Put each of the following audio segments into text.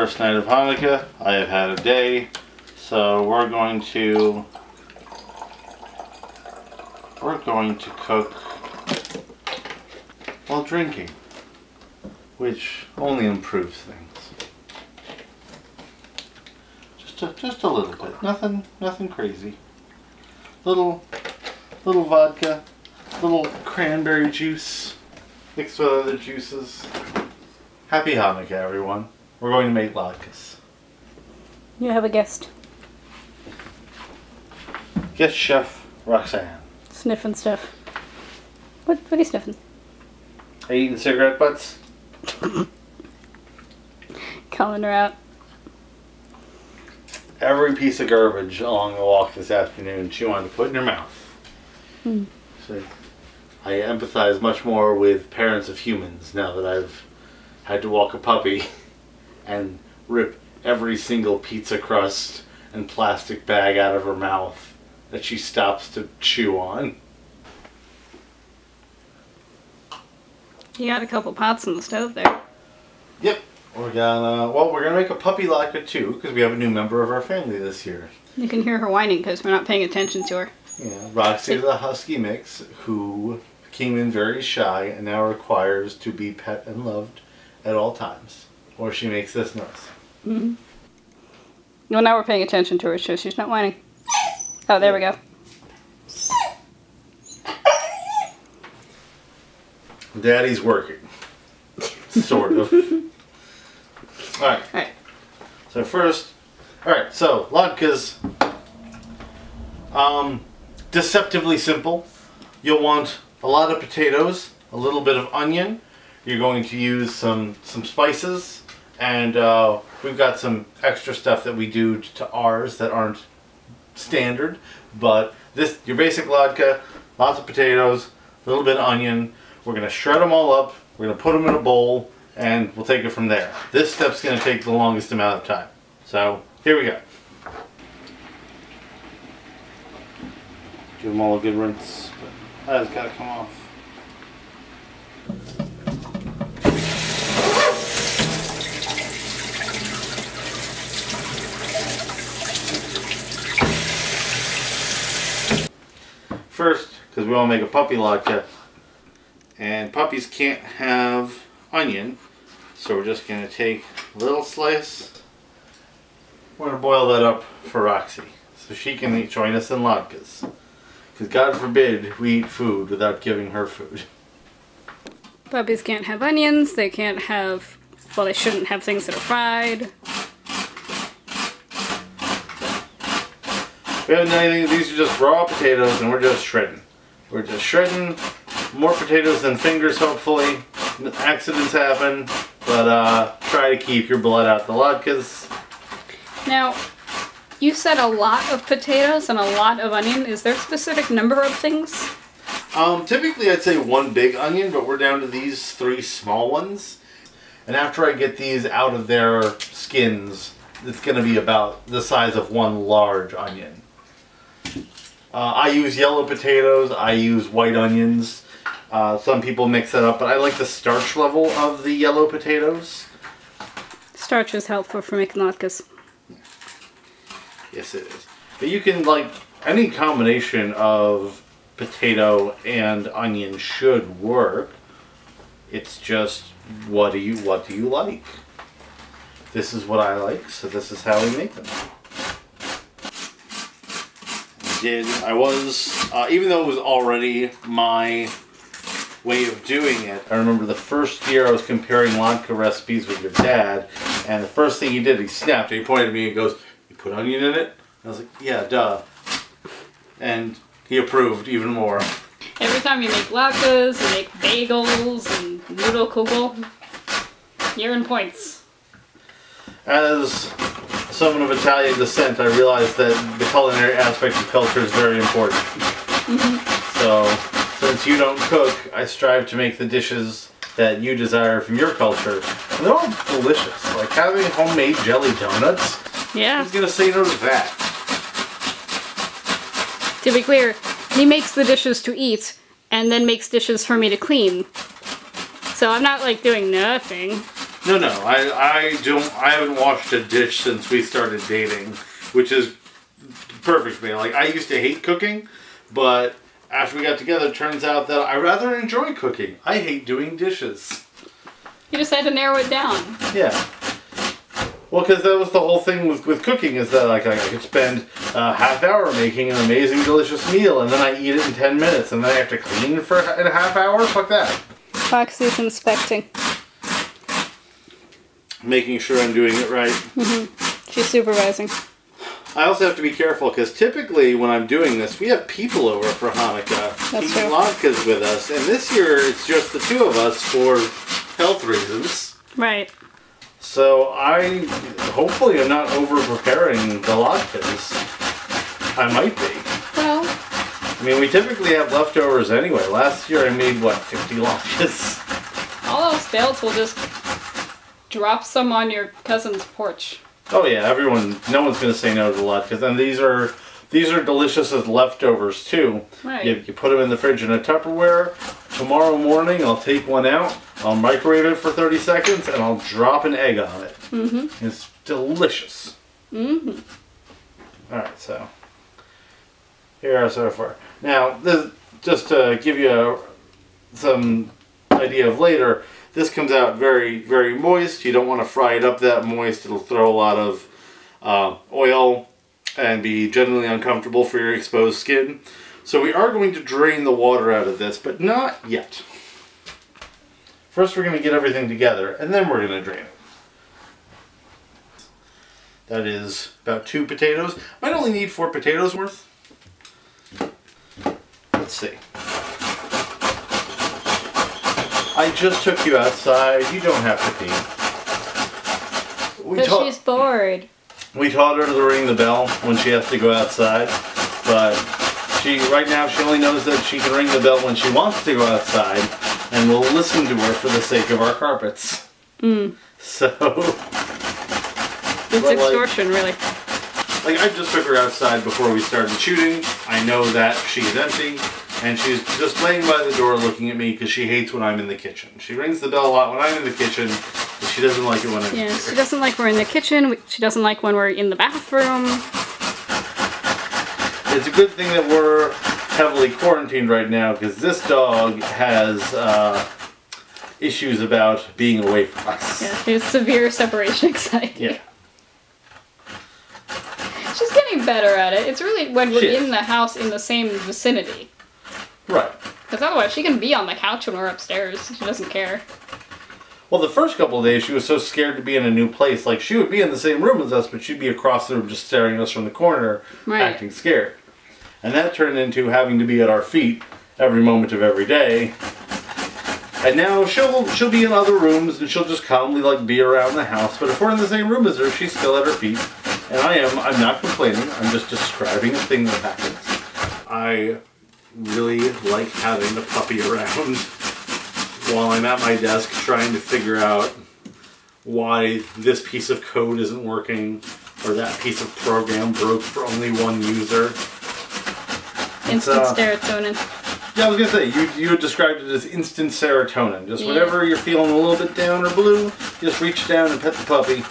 first night of Hanukkah. I have had a day, so we're going to cook while drinking, which only improves things. Just a little bit, nothing crazy. Little vodka, little cranberry juice mixed with other juices. Happy Hanukkah, everyone. We're going to make latkes. You have a guest. Guest chef Roxanne. Sniffing stuff. What are you sniffing? Are you eating cigarette butts? Calling her out. Every piece of garbage along the walk this afternoon she wanted to put in her mouth. So I empathize much more with parents of humans now that I've had to walk a puppy and rip every single pizza crust and plastic bag out of her mouth that she stops to chew on. You got a couple pots on the stove there. Yep. We're gonna make a puppy latke too, because we have a new member of our family this year. You can hear her whining because we're not paying attention to her. Yeah, Roxy is a husky mix who came in very shy and now requires to be pet and loved at all times, or she makes this noise. Well, now we're paying attention to her, so she's not whining. Oh, there we go. Daddy's working. Sort of. Alright. So first, so latkes, deceptively simple. You'll want a lot of potatoes, a little bit of onion. You're going to use some spices, and we've got some extra stuff that we do to ours that aren't standard. But this, your basic latke, lots of potatoes, a little bit of onion. We're going to shred them all up. We're going to put them in a bowl, and we'll take it from there. This step's going to take the longest amount of time. So, here we go. Give them all a good rinse. But that's got to come off. First, because we want to make a puppy latke, and puppies can't have onion, so we're just going to take a little slice. We're going to boil that up for Roxy so she can join us in latkes, because God forbid we eat food without giving her food. Puppies can't have onions, they can't have, well, they shouldn't have things that are fried. We haven't done anything. These are just raw potatoes, and we're just shredding. We're just shredding more potatoes than fingers, hopefully. Accidents happen, but try to keep your blood out the latkes. Now, you said a lot of potatoes and a lot of onion. Is there a specific number of things? Typically I'd say one big onion, but we're down to these 3 small ones. And after I get these out of their skins, it's going to be about the size of one large onion. I use yellow potatoes, I use white onions. Some people mix it up, but I like the starch level of the yellow potatoes. Starch is helpful for making latkes. Yes, it is. But you can, like, any combination of potato and onion should work. It's just, what do you like? This is what I like, so this is how we make them. Even though it was already my way of doing it, I remember the first year I was comparing latke recipes with your dad, and the first thing he did, he snapped, he pointed at me and goes, "You put onion in it?" I was like, "Yeah, duh." And he approved even more. Every time you make latkes, you make bagels and noodle kugel, you're in points. As someone of Italian descent, I realized that the culinary aspect of culture is very important. So, since you don't cook, I strive to make the dishes that you desire from your culture. And they're all delicious. Like having homemade jelly donuts. Yeah. Who's gonna say no to that? To be clear, he makes the dishes to eat, and then makes dishes for me to clean. So I'm not, like, doing nothing. No, no, I don't. I haven't washed a dish since we started dating, which is perfect for me. Like, I used to hate cooking, but after we got together, it turns out that I rather enjoy cooking. I hate doing dishes. You just had to narrow it down. Yeah. Well, because that was the whole thing with cooking, is that like I could spend a half hour making an amazing, delicious meal, and then I eat it in 10 minutes, and then I have to clean for a half hour? Fuck that. Foxy's inspecting. Making sure I'm doing it right. Mm-hmm. She's supervising. I also have to be careful, because typically when I'm doing this, we have people over for Hanukkah. That's true. Latkes with us, and this year it's just the two of us for health reasons. Right. So I hopefully am not over preparing the latkes. I might be. Well, I mean, we typically have leftovers anyway. Last year I made, what, 50 latkes? all else fails, we'll just drop some on your cousin's porch. Oh yeah, no one's going to say no to the latkes. And these are delicious as leftovers too. Right. You put them in the fridge in a Tupperware. Tomorrow morning I'll take one out, I'll microwave it for 30 seconds, and I'll drop an egg on it. Mm-hmm. It's delicious. Mm-hmm. Alright, so here are so far. Now, this, just to give you some idea of later, this comes out very, very moist. You don't want to fry it up that moist. It'll throw a lot of oil and be generally uncomfortable for your exposed skin. So we are going to drain the water out of this, but not yet. First we're going to get everything together, and then we're going to drain it. That is about 2 potatoes. Might only need 4 potatoes worth. Let's see. I just took you outside. You don't have to pee. But she's bored. We taught her to ring the bell when she has to go outside, but right now she only knows that she can ring the bell when she wants to go outside, and we'll listen to her for the sake of our carpets. So it's extortion, really. Like, I just took her outside before we started shooting. I know that she's empty, and she's just laying by the door looking at me because she hates when I'm in the kitchen. She rings the bell a lot when I'm in the kitchen, but she doesn't like it when I'm here. Yeah, she doesn't like we're in the kitchen. She doesn't like when we're in the bathroom. It's a good thing that we're heavily quarantined right now, because this dog has issues about being away from us. Yeah, she has severe separation anxiety. Yeah. She's getting better at it. It's really when we're in the house in the same vicinity. Right. Because otherwise she can be on the couch when we're upstairs. She doesn't care. Well, the first couple of days she was so scared to be in a new place. Like, she would be in the same room as us, but she'd be across the room just staring at us from the corner, acting scared. And that turned into having to be at our feet every moment of every day. And now she'll be in other rooms, and she'll just calmly, like, be around the house. But if we're in the same room as her, she's still at her feet. And I'm not complaining. I'm just describing a thing that happens. I really like having the puppy around while I'm at my desk trying to figure out why this piece of code isn't working, or that piece of program broke for only one user. Instant serotonin. Yeah, I was gonna say, you had described it as instant serotonin. Just whenever you're feeling a little bit down or blue, just reach down and pet the puppy,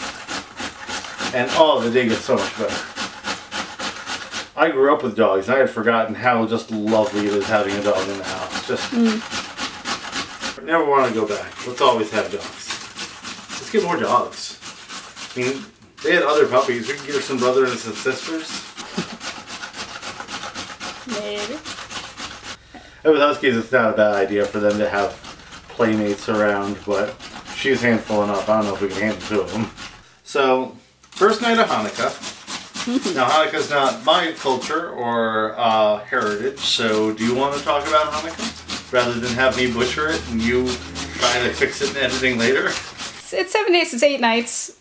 and oh, the day gets so much better. I grew up with dogs, and I had forgotten how just lovely it is having a dog in the house. Just never want to go back. Let's always have dogs. Let's get more dogs. I mean, they had other puppies. We could give her some brothers and some sisters. Maybe. And with Huskies, it's not a bad idea for them to have playmates around, but she's a handful enough. I don't know if we can handle 2 of them. So, first night of Hanukkah. Now, Hanukkah's not my culture or heritage, so do you want to talk about Hanukkah? Rather than have me butcher it and you try to fix it in editing later? It's 7 days, it's 8 nights,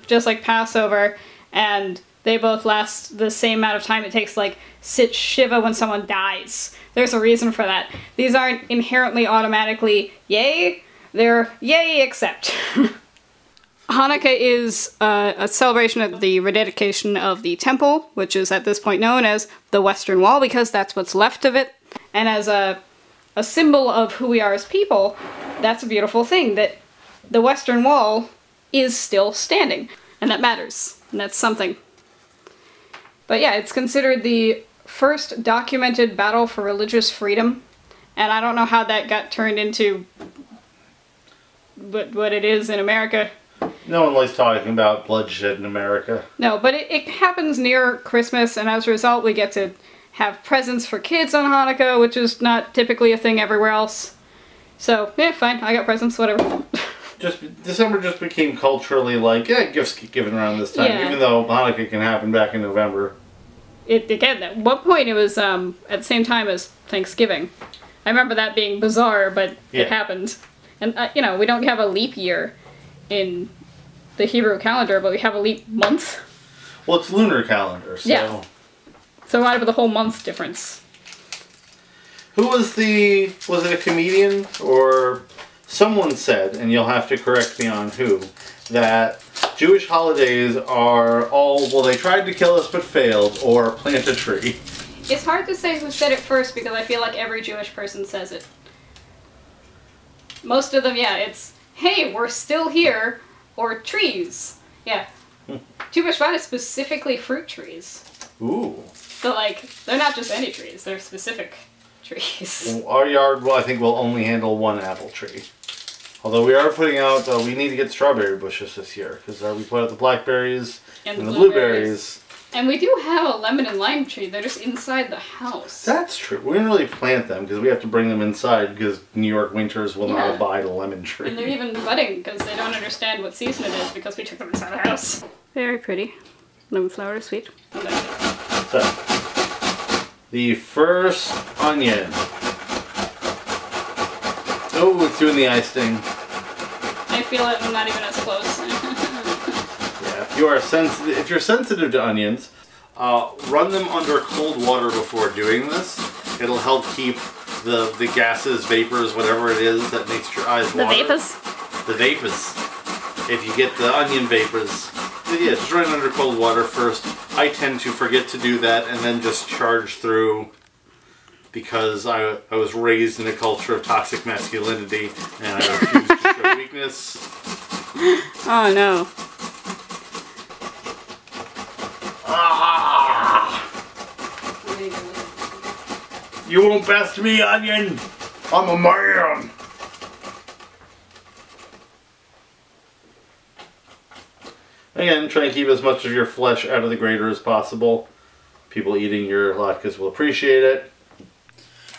just like Passover, and they both last the same amount of time it takes to, like, sit Shiva when someone dies. There's a reason for that. These aren't inherently automatically yay, they're yay except. Hanukkah is a celebration of the rededication of the temple, which is at this point known as the Western Wall, because that's what's left of it. And as a symbol of who we are as people, that's a beautiful thing, that the Western Wall is still standing. And that matters. And that's something. But yeah, it's considered the first documented battle for religious freedom. And I don't know how that got turned into what it is in America. No one likes talking about bloodshed in America. No, but it happens near Christmas, and as a result we get to have presents for kids on Hanukkah, which is not typically a thing everywhere else. So, yeah, fine, I got presents, whatever. December just became culturally like, yeah, gifts get given around this time, even though Hanukkah can happen back in November. Again, at one point it was at the same time as Thanksgiving. I remember that being bizarre, but it happened. And, you know, we don't have a leap year in the Hebrew calendar, but we have a leap month. Well, it's lunar calendar, so... Yeah. So whatever the whole month difference. Who was was it a comedian? Or someone said, and you'll have to correct me on who, that Jewish holidays are all, well, they tried to kill us but failed, or plant a tree. It's hard to say who said it first because I feel like every Jewish person says it. Most of them, yeah, it's, hey, we're still here, or trees. Yeah. Tu B'Shvat is specifically fruit trees. Ooh. So, like, they're not just any trees, they're specific trees. Well, our yard, well, I think will only handle one apple tree. Although we are putting out, we need to get strawberry bushes this year, because we put out the blackberries and the blueberries. And we do have a lemon and lime tree. They're just inside the house. That's true. We didn't really plant them because we have to bring them inside because New York winters will not abide a lemon tree. And they're even budding because they don't understand what season it is because we took them inside the house. Very pretty. Lemon flower is sweet. Okay. So, the first onion. Oh, it's doing the eye sting. I feel it. I'm not even as close. If you're sensitive to onions, run them under cold water before doing this. It'll help keep the gases, vapors, whatever it is that makes your eyes water. The vapors? The vapors. If you get the onion vapors, yeah, just run under cold water first. I tend to forget to do that and then just charge through because I was raised in a culture of toxic masculinity and I refuse to show weakness. Oh no. You won't best me, onion! I'm a man! Again, try and keep as much of your flesh out of the grater as possible. People eating your latkes will appreciate it.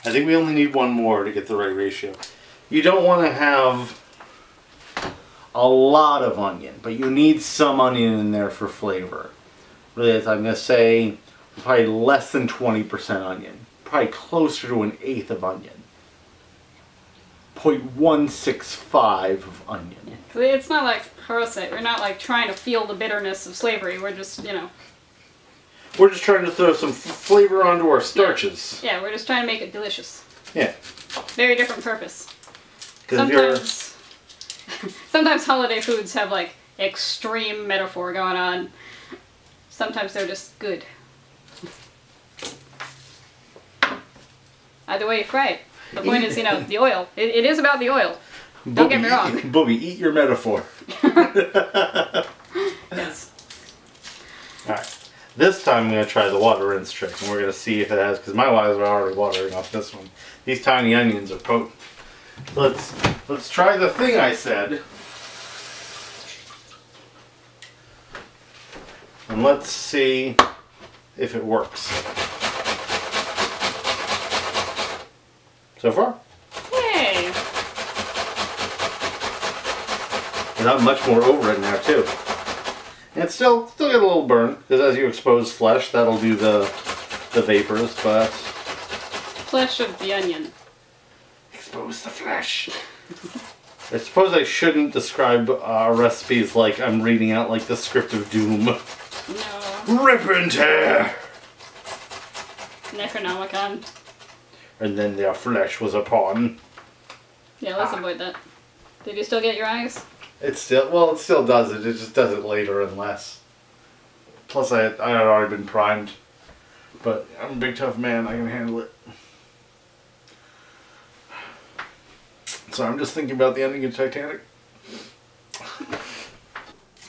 I think we only need one more to get the right ratio. You don't want to have a lot of onion, but you need some onion in there for flavor. Really, I'm going to say probably less than 20% onion. Probably closer to 1/8 of onion. 0.165 of onion. It's not like We're not like trying to feel the bitterness of slavery. We're just, you know. We're just trying to throw some flavor onto our starches. Yeah, we're just trying to make it delicious. Yeah. Very different purpose. Sometimes, sometimes holiday foods have like extreme metaphor going on. Sometimes they're just good. Either way you fry it. The point is, you know, the oil. It is about the oil. Don't get me wrong. Booby, eat your metaphor. Yes. Alright. This time I'm going to try the water rinse trick, and we're going to see if it has, because my eyes are already watering off this one. These tiny onions are potent. Let's try the thing I said. And let's see if it works. So far? Yay! There's not much more over it now, too. And it's still got a little burn, because as you expose flesh, that'll do the vapors, but... Flesh of the onion. Expose the flesh. I suppose I shouldn't describe recipes like I'm reading out like the script of Doom. No. Rip and tear! Necronomicon. And then their flesh was upon. Yeah, let's avoid that. Did you still get your eyes? It still does it. It just does it later and less. Plus, I had already been primed. But I'm a big tough man. I can handle it. So I'm just thinking about the ending of Titanic.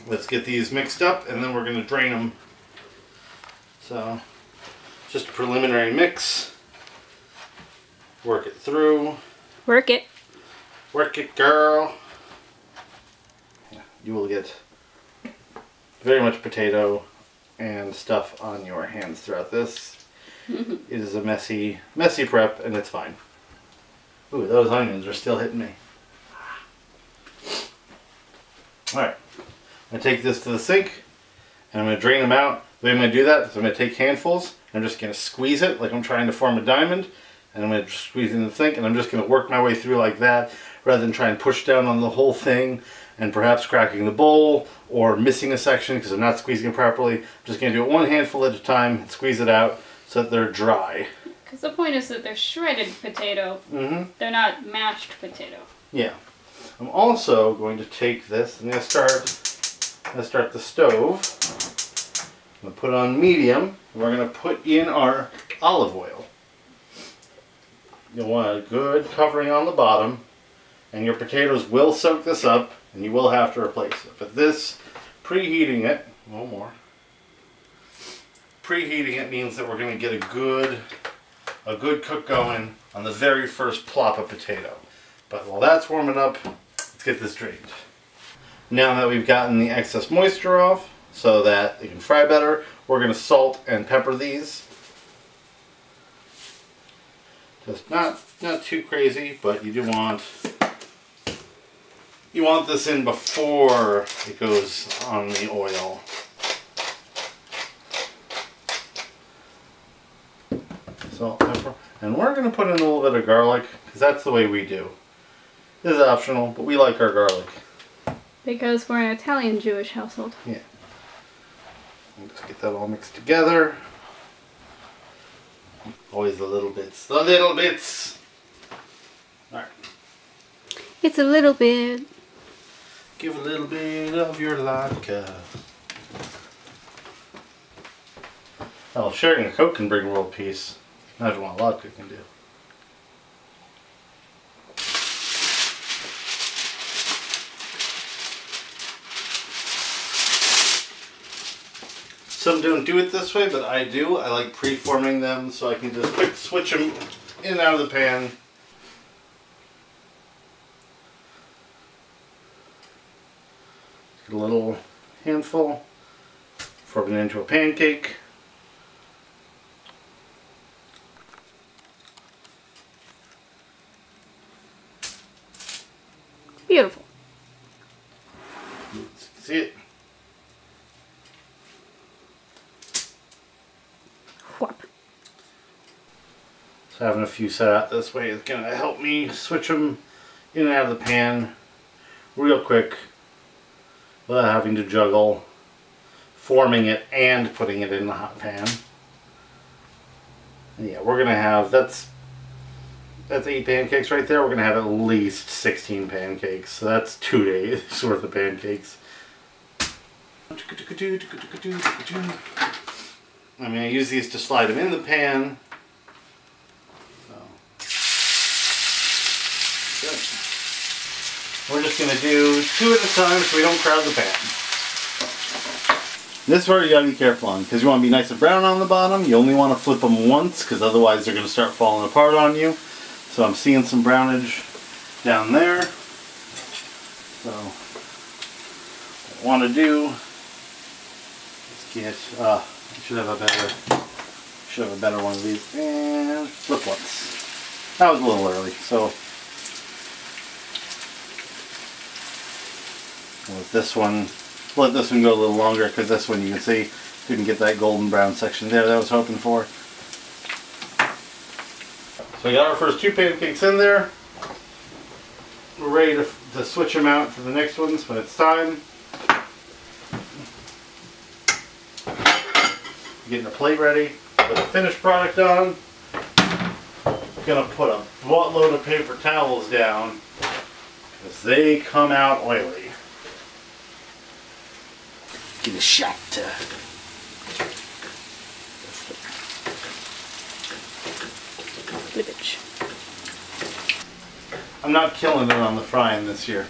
let's get these mixed up and then we're going to drain them. So, just a preliminary mix. Work it through. Work it. Work it, girl. You will get very much potato and stuff on your hands throughout this. It is a messy prep, and it's fine. Ooh, those onions are still hitting me. Alright, I'm going to take this to the sink, and I'm going to drain them out. The way I'm going to do that is I'm going to take handfuls, and I'm just going to squeeze it like I'm trying to form a diamond, and I'm going to squeeze it in the sink, and I'm just going to work my way through like that, rather than try and push down on the whole thing, and perhaps cracking the bowl, or missing a section because I'm not squeezing it properly. I'm just going to do it one handful at a time, and squeeze it out so that they're dry. Because the point is that they're shredded potato. They're not mashed potato. Yeah. I'm also going to take this, I'm going to start the stove. I'm going to put it on medium, and we're going to put in our olive oil. You'll want a good covering on the bottom, and your potatoes will soak this up, and you will have to replace it. But this, preheating it, a little more. Preheating it means that we're going to get a good cook going on the very first plop of potato. But while that's warming up, let's get this drained. Now that we've gotten the excess moisture off so that it can fry better, we're going to salt and pepper these. Just not too crazy, but you want this in before it goes on the oil. Salt, pepper, and we're going to put in a little bit of garlic because that's the way we do. This is optional, but we like our garlic. Because we're an Italian Jewish household. Yeah. And just get that all mixed together. Always the little bits. The little bits! Alright. It's a little bit. Give a little bit of your latke. Oh, sharing a Coke can bring world peace. Imagine what latke can do. Some don't do it this way, but I do. I like pre-forming them so I can just quick switch them in and out of the pan. Get a little handful, form it into a pancake. Beautiful. See it? Whoop. So having a few set out this way is going to help me switch them in and out of the pan real quick without having to juggle forming it and putting it in the hot pan. And yeah, we're going to have, that's 8 pancakes right there. We're going to have at least 16 pancakes. So that's 2 days worth of pancakes. I'm going to use these to slide them in the pan. So. We're just going to do 2 at a time so we don't crowd the pan. This part you got to be careful on because you want to be nice and brown on the bottom. You only want to flip them once because otherwise they're going to start falling apart on you. So I'm seeing some brownage down there. So what I want to do is get, I should have a better one of these, and flip once. That was a little early, so with this one, let this one go a little longer because this one you can see didn't get that golden brown section there that I was hoping for. So we got our first 2 pancakes in there. We're ready to switch them out to the next ones when it's time. Getting the plate ready, put the finished product on. Gonna put a buttload of paper towels down because they come out oily. Give it a shot. Flippage. I'm not killing it on the frying this year.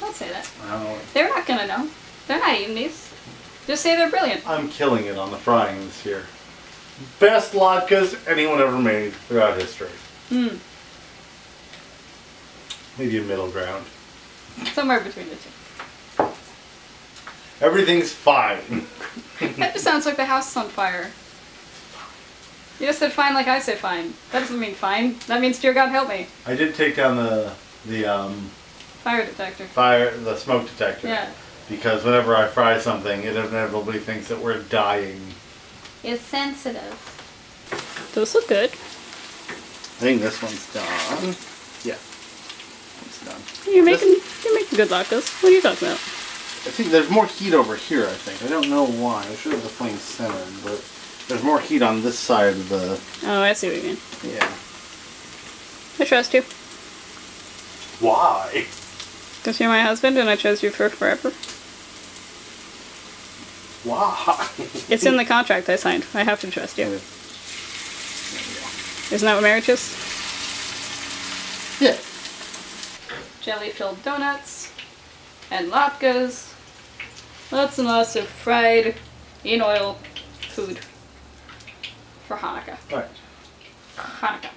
That's say that. Well, They're not gonna know. They're not eating these. Just say they're brilliant. I'm killing it on the frying this year. Best latkes anyone ever made throughout history. Hmm. Maybe a middle ground. Somewhere between the two. Everything's fine. That just sounds like the house is on fire. You just said fine like I say fine. That doesn't mean fine. That means dear God help me. I did take down the Fire detector. the smoke detector. Yeah. Because whenever I fry something, it inevitably thinks that we're dying. It's sensitive. Those look good. I think this one's done. Yeah. It's done. You're making good latkes. What are you talking about? I think there's more heat over here, I think. I don't know why. I should have the flame centered, but there's more heat on this side of the... Oh, I see what you mean. Yeah. I trust you. Why? Because you're my husband and I chose you for forever. Why? It's in the contract I signed. I have to trust you. There Isn't that what marriage is? yeah. Jelly-filled donuts. And latkes. Lots and lots of fried, in oil food. For Hanukkah. Right. Hanukkah.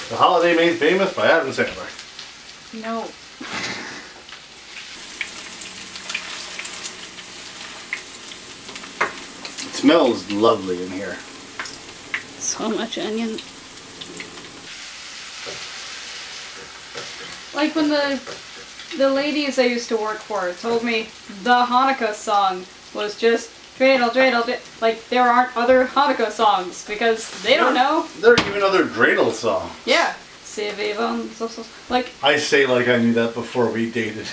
The holiday made famous by Adam Sandler. No. It smells lovely in here. So much onion. Like when the ladies I used to work for told me the Hanukkah song was just dreidel, dreidel, dreidel. Like there aren't other Hanukkah songs because they don't know. There are even other dreidel songs. Yeah. Like, I say like I knew that before we dated.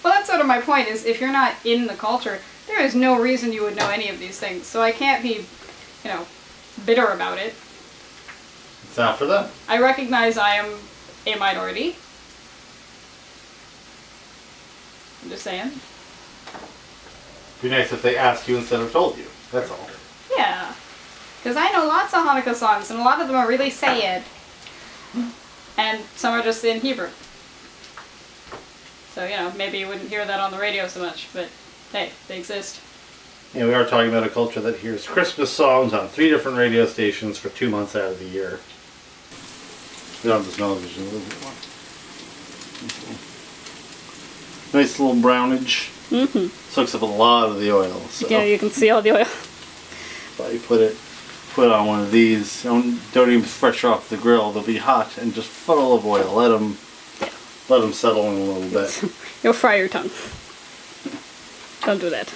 well, that's sort of my point is if you're not in the culture, there is no reason you would know any of these things. So I can't be, bitter about it. It's not for them. I recognize I am a minority. I'm just saying. Be nice if they asked you instead of told you. That's all. Yeah. Because I know lots of Hanukkah songs, and a lot of them are really sad. And some are just in Hebrew. So, maybe you wouldn't hear that on the radio so much, but hey, they exist. Yeah, we are talking about a culture that hears Christmas songs on 3 different radio stations for 2 months out of the year. We don't have the smell-o-vision a little bit more. Nice little brownage. Mm-hmm. Soaks up a lot of the oil. So Yeah, you can see all the oil. you put it on one of these. Don't even fresh off the grill. They'll be hot and just full of oil. Let them settle in a little bit. You'll fry your tongue. Don't do that.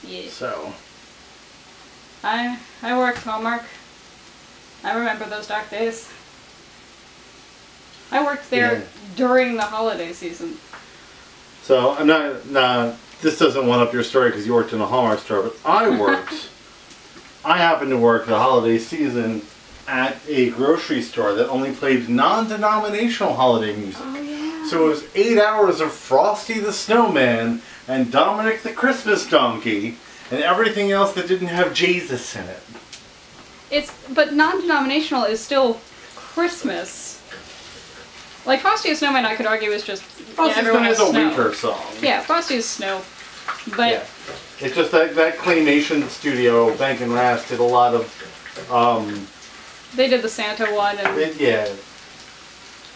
Yeah. So I worked Hallmark. I remember those dark days. I worked there during the holiday season. So I'm not. This doesn't one up your story because you worked in a Hallmark store, but I happened to work the holiday season at a grocery store that only played non-denominational holiday music. Oh yeah. So it was 8 hours of Frosty the Snowman and Dominic the Christmas Donkey and everything else that didn't have Jesus in it. But non-denominational is still Christmas. Like Frosty the Snowman, I could argue is just Frosty everyone is has a snow. winter song. Yeah, Frosty is snow. But yeah. It's just that claymation studio, Bank and Rast, did a lot of. They did the Santa one and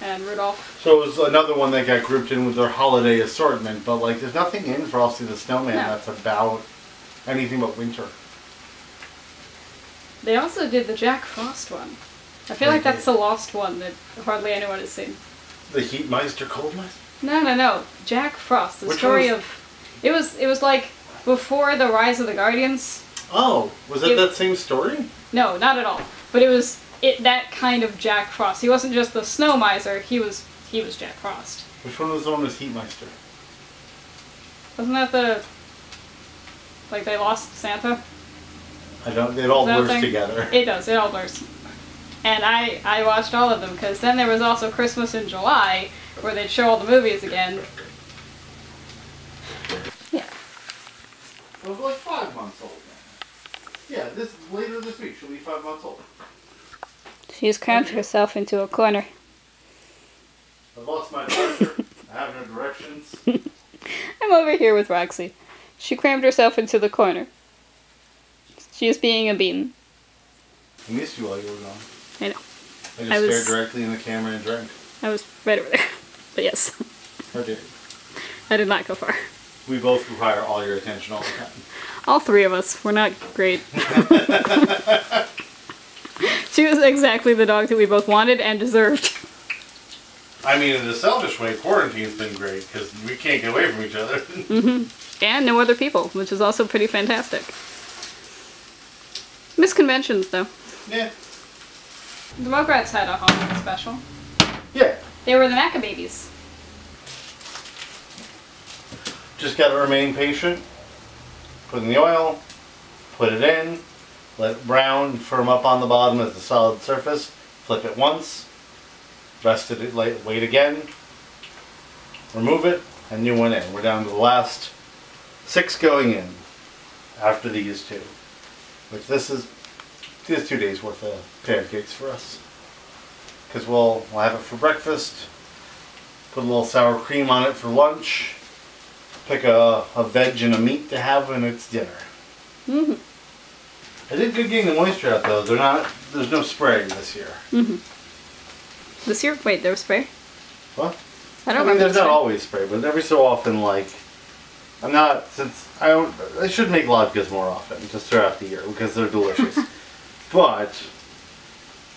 and Rudolph. So it was another one that got grouped in with their holiday assortment, but like there's nothing in Frosty the Snowman that's about anything but winter. They also did the Jack Frost one. I feel like that's the lost one that hardly anyone has seen. The Heatmeister, Coldmeister? No. Jack Frost. The Which story one? of it was like before the Rise of the Guardians. Oh, was it that same story? No, not at all. But it was that kind of Jack Frost. He wasn't just the snow miser. He was Jack Frost. Which one was the one with Heatmeister? Wasn't that like they lost Santa? I don't. It all blurs together. It does. It all blurs. And I watched all of them because then there was also Christmas in July where they'd show all the movies again. Yeah. It was like 5 months old then. Yeah, later this week she'll be 5 months old. She's crammed herself into a corner. I've lost my advisor. I have no directions. I'm over here with Roxy. She crammed herself into the corner. She is being a bean. I missed you while you were gone. I know. I just stared directly in the camera and drank. I was right over there. But yes. How dare you? I did not go far. We both require all your attention all the time. All three of us. We're not great. She was exactly the dog that we both wanted and deserved. I mean, in a selfish way, quarantine's been great because we can't get away from each other. Mm-hmm. And no other people, which is also pretty fantastic. Miss conventions, though. Yeah. The Rugrats had a Halloween special. Yeah. They were the Maca babies. Just gotta remain patient. Put in the oil, put it in, let it brown, firm up on the bottom as a solid surface, flip it once, rest it, wait again, remove it, and new one in. We're down to the last 6 going in after these 2. Which this is 2 days worth of pancakes for us. Because we'll have it for breakfast, put a little sour cream on it for lunch, pick a veg and a meat to have when it's dinner. Mm-hmm. I did good getting the moisture out though. There's no spraying this year. Mm-hmm. This year? Wait, there was spray? What? I don't mean, remember. there's not always spray, but every so often, like, I should make latkes more often, just throughout the year, because they're delicious. But,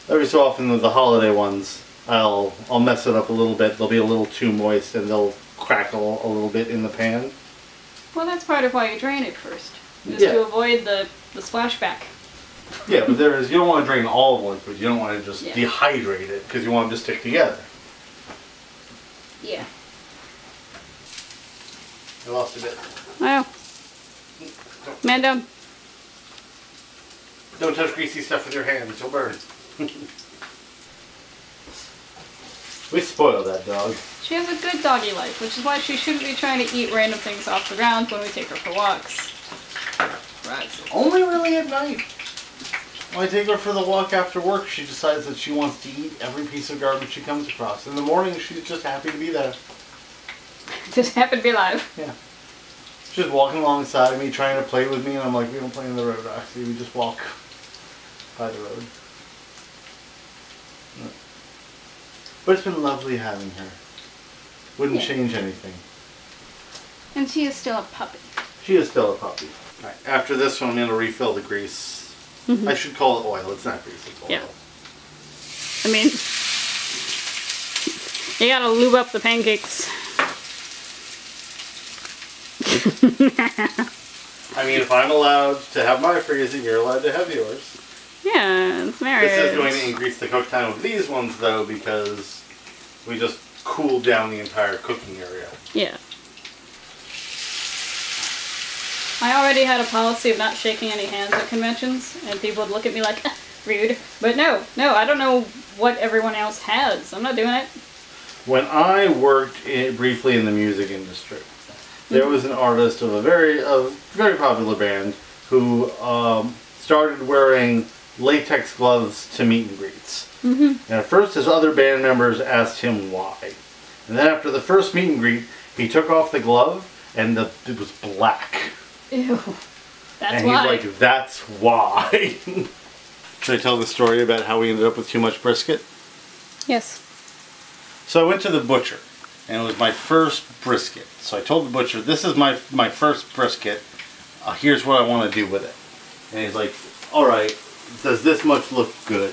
every so often with the holiday ones, I'll mess it up a little bit. They'll be a little too moist and they'll crackle a little bit in the pan. Well, that's part of why you drain it first. Just Yeah. to avoid the splashback. Yeah, but you don't want to drain all of the liquid. You don't want to just dehydrate it because you want them to stick together. Yeah. I lost a bit. Wow. Man down. Don't touch greasy stuff with your hands. You'll burn. We spoiled that dog. She has a good doggy life, which is why she shouldn't be trying to eat random things off the ground when we take her for walks. Right. Only really at night. When I take her for the walk after work, she decides that she wants to eat every piece of garbage she comes across. In the morning, she's just happy to be there. Just happen to be alive. Yeah. She's walking alongside of me, trying to play with me, and I'm like, we don't play in the road, actually. We just walk by the road. But it's been lovely having her. Wouldn't change anything. And she is still a puppy. She is still a puppy. All right, after this one, I'm going to refill the grease. I should call it oil. It's not grease, it's oil. Yeah. I mean, you gotta lube up the pancakes. I mean, if I'm allowed to have my freezing, you're allowed to have yours. Yeah, it's marriage. This is going to increase the cook time of these ones, though, because we just cooled down the entire cooking area. Yeah. I already had a policy of not shaking any hands at conventions, and people would look at me like, rude. But no, I don't know what everyone else has. I'm not doing it. When I worked briefly in the music industry, there was an artist of a very popular band who started wearing latex gloves to meet and greets. And at first his other band members asked him why. And then after the first meet and greet, he took off the glove and it was black. Ew. That's and why. he's like, that's why. Should I tell the story about how we ended up with too much brisket? Yes. So I went to the butcher, and it was my first brisket. So I told the butcher, this is my first brisket. Here's what I want to do with it. And he's like, all right, does this much look good?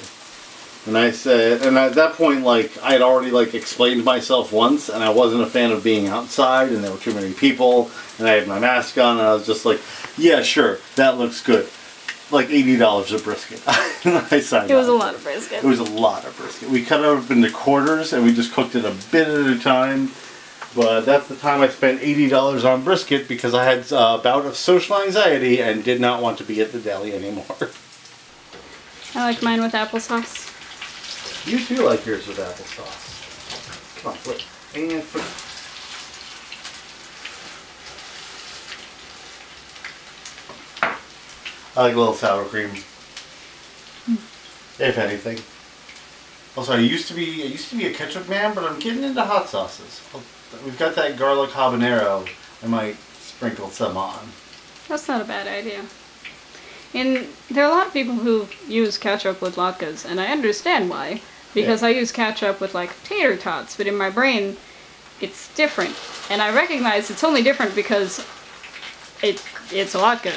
And I said, and at that point, like, I had already, like, explained myself once, and I wasn't a fan of being outside, and there were too many people, and I had my mask on, and I was just like, yeah, sure, that looks good. Like $80 a brisket. I signed It was up. a lot of brisket. It was a lot of brisket. We cut it up into quarters, and we just cooked it a bit at a time. But that's the time I spent $80 on brisket, because I had a bout of social anxiety and did not want to be at the deli anymore. I like mine with applesauce. You too like yours with applesauce. Come on, flip. And flip. I like a little sour cream. If anything. Also, I used to be a ketchup man, but I'm getting into hot sauces. We've got that garlic habanero. I might sprinkle some on. That's not a bad idea. And there are a lot of people who use ketchup with latkes, and I understand why. Because I use ketchup with like tater tots, but in my brain, it's different. And I recognize it's only different because it's a latke.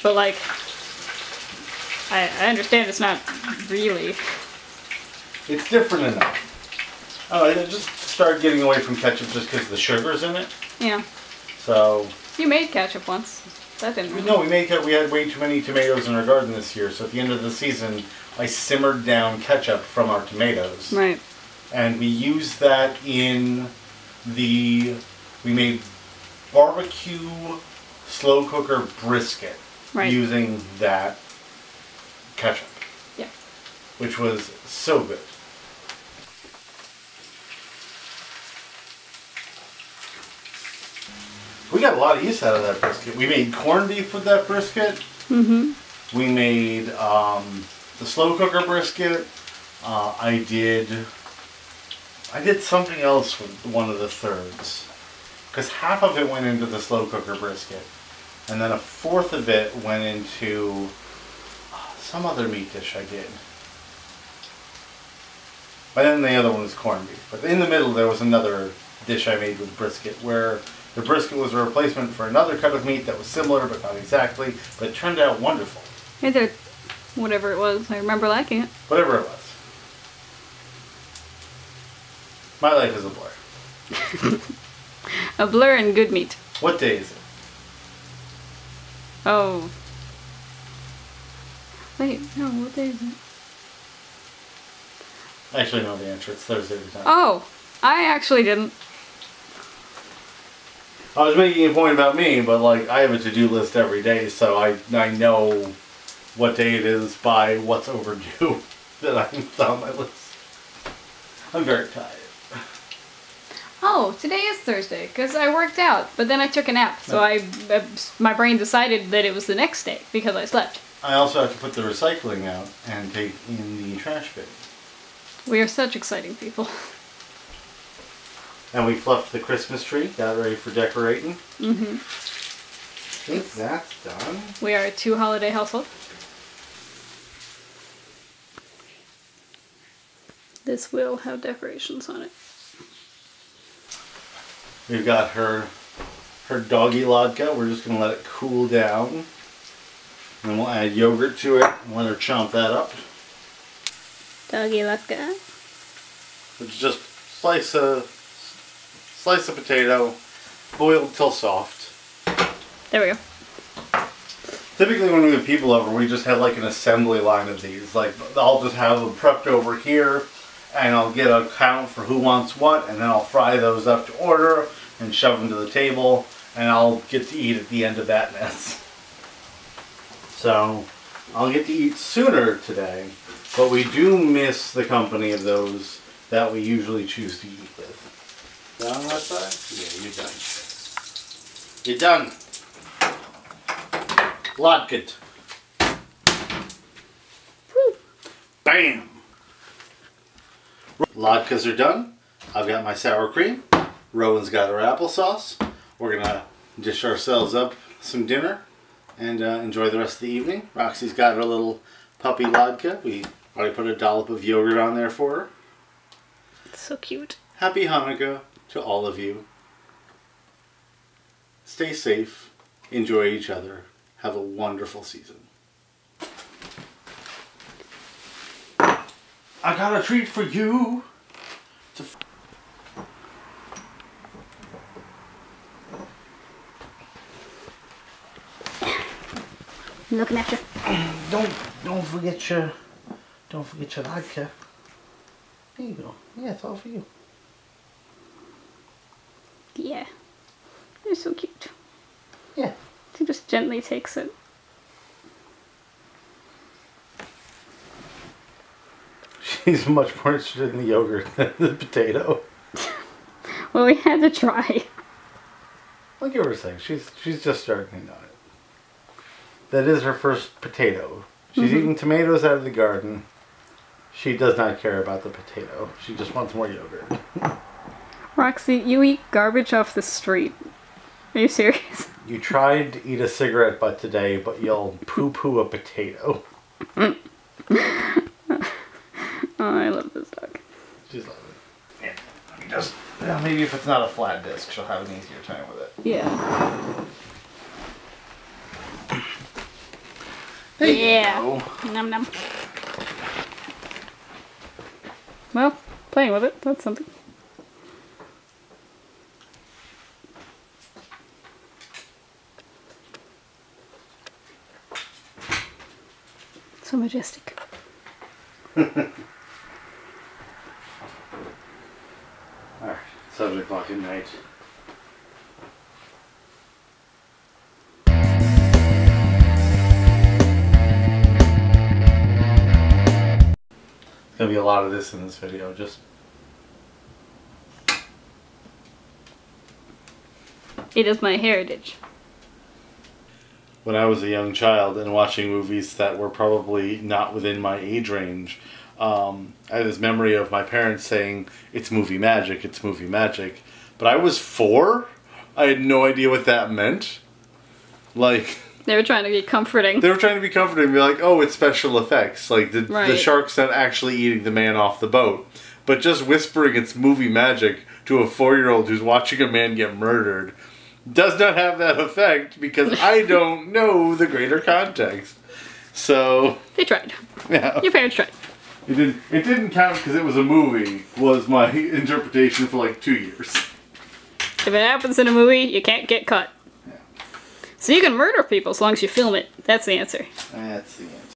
But like, I understand it's not really. It's different enough. Oh, I just started getting away from ketchup just because the sugar's in it. Yeah. So. You made ketchup once. That didn't really. No, we had way too many tomatoes in our garden this year, so at the end of the season, I simmered down ketchup from our tomatoes. Right. And we used that in we made barbecue slow cooker brisket using that ketchup. Yeah. Which was so good. We got a lot of use out of that brisket. We made corned beef with that brisket. Mm-hmm. We made the slow cooker brisket. I did something else with one of the thirds. Because half of it went into the slow cooker brisket. And then a fourth of it went into some other meat dish I did. But then the other one was corned beef. But in the middle there was another dish I made with brisket where the brisket was a replacement for another cut of meat that was similar but not exactly. But it turned out wonderful. Either whatever it was, I remember liking it. Whatever it was. My life is a blur. A blur and good meat. What day is it? Oh. Wait, no, what day is it? I actually know the answer. It's Thursday every time. Oh, I actually didn't. I was making a point about me, but like I have a to-do list every day, so I know what day it is by what's overdue that it's on my list. I'm very tired. Oh, today is Thursday, because I worked out, but then I took a nap, so my brain decided that it was the next day, because I slept. I also have to put the recycling out and take in the trash bin. We are such exciting people. And we fluffed the Christmas tree, got it ready for decorating. Mm-hmm. I think that's done. We are a 2-holiday household. This will have decorations on it. We've got her doggy latke. We're just going to let it cool down. And then we'll add yogurt to it and let her chomp that up. Doggy latke. It's just slice a potato, boiled till soft. There we go. Typically when we have people over, we just have like an assembly line of these. Like I'll just have them prepped over here, and I'll get a count for who wants what, and then I'll fry those up to order and shove them to the table, and I'll get to eat at the end of that mess. So I'll get to eat sooner today, but we do miss the company of those that we usually choose to eat with. Done on that side? Yeah, you're done. You're done. Latke. Bam! Latkes are done. I've got my sour cream. Rowan's got her applesauce. We're gonna dish ourselves up some dinner and enjoy the rest of the evening. Roxy's got her little puppy latke. We already put a dollop of yogurt on there for her. So cute. Happy Hanukkah to all of you. Stay safe. Enjoy each other. Have a wonderful season. I got a treat for you. I'm looking at you. Don't forget your latke. There you go. Yeah, it's all for you. Yeah. You're so cute. Yeah. She just gently takes it. She's much more interested in the yogurt than the potato. Well, we had to try. I'll give her a second. She's just starting on it. That is her first potato. She's eating tomatoes out of the garden. She does not care about the potato. She just wants more yogurt. Roxy, you eat garbage off the street. Are you serious? You tried to eat a cigarette butt today, but you'll poo-poo a potato. Oh, I love this dog. She's loving it. Yeah. Let me just... Yeah, maybe if it's not a flat disc, she'll have an easier time with it. Yeah. There you Yeah. go. Num num. Well, playing with it, that's something. So majestic. Alright, 7 o'clock at night. There's gonna be a lot of this in this video, just... It is my heritage. When I was a young child and watching movies that were probably not within my age range, I had this memory of my parents saying, "It's movie magic, it's movie magic." But I was 4? I had no idea what that meant. Like... They were trying to be comforting. They were trying to be comforting and be like, oh, it's special effects. Like, the Right. shark's not actually eating the man off the boat. But just whispering it's movie magic to a 4-year-old who's watching a man get murdered does not have that effect because I don't know the greater context. So... They tried. Yeah. Your parents tried. It didn't count because it was a movie, was my interpretation for like 2 years. If it happens in a movie, you can't get caught. So you can murder people as long as you film it. That's the answer. That's the answer.